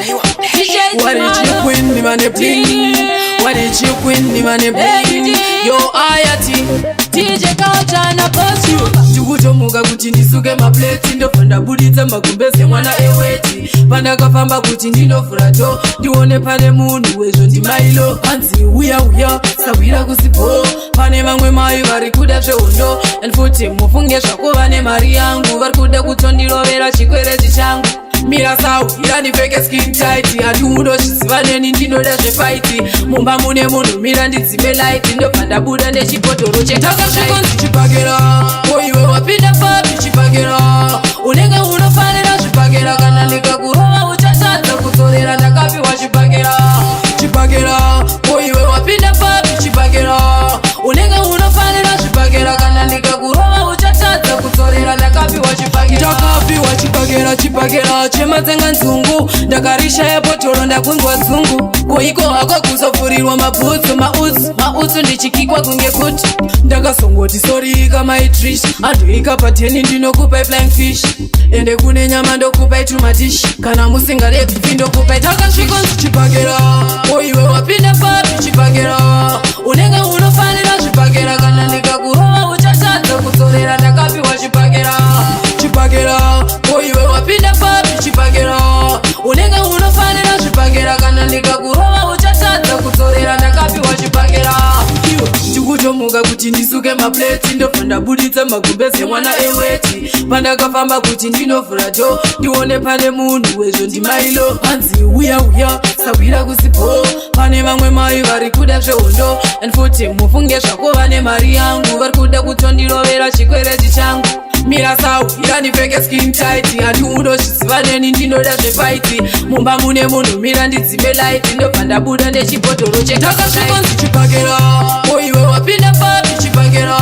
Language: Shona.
What did you queen me money bling? What did you queen me money bling? Yo ayati DJ Culture na boss you. Tukutomuka kuti ndisuke maplate ndofanda buditsa magumbeze mwana eweti panda kafamba kuti ndinofura to ndione pane munhu wezvo ndimailo hanzi uya sawira kusipo pane vamwe mai vari kuda zvehondo and futi mufunge zvako vane mari yangu vari kuda kutondirovera chikwereti changu mira sau irandipfeke skin tight hatiundozviziva neni ndinoda zvefaiti mumba mune munhu mira ndidzime light ndobva ndabuda nechibhodhoro chetakasvikonzi chipakera koiwe wapinda papi chipakera unenge unofanira zvipakera kana ndikakurova uchatadza kudzorera ndakapiwa chipakera koiwe wapinda papi chipakera unenge unofanira zvipakera kana ndikakurova uchatadza kudzorera ndakapiwa chipakera chematsenga nzungu ndakarishaya bhotoro ndakunzwa dzungu koiko hako kuzopfurirwa mabhutsu mautsu ndichikikwa kunge kuti ndakazongoti sori kamaitrish andoika pateni ndinokupai flying fish ende kune nyama ndokupai tumadish kana musingarepifi ndokupai takasvikonzi chipakera koiwe wapinda papi chipakera unenge unofanira zvipakera kana ndikakurova uchatadza kudzorera ndakapiwa chipakera koiwe wapinda papi chipakera unenge unofanira zvipakera kana ndikakurova uchatadza kudzorera ndakapiwa chipakera tikutomuka kuti ndisuke maplate ndobva ndabuditsa magumbeze mwana eweti pandakafamba kuti ndinovhura to ndione pane munhu wezvo ndimailo hanzi uya sawira kusipo pane vamwe mai vari kuda zvehondo and futi mufunge zvako vane mari yangu vari kuda kutondirovera chikwereti changu mira sau irandipfeke skin tight hatiundozviziva neni ndinoda zvefaiti mumba mune munhu mira ndidzime light ndobva ndabuda nechibhodhoro chetakasvikonzi chipakera koiwe wapinda papi chipakera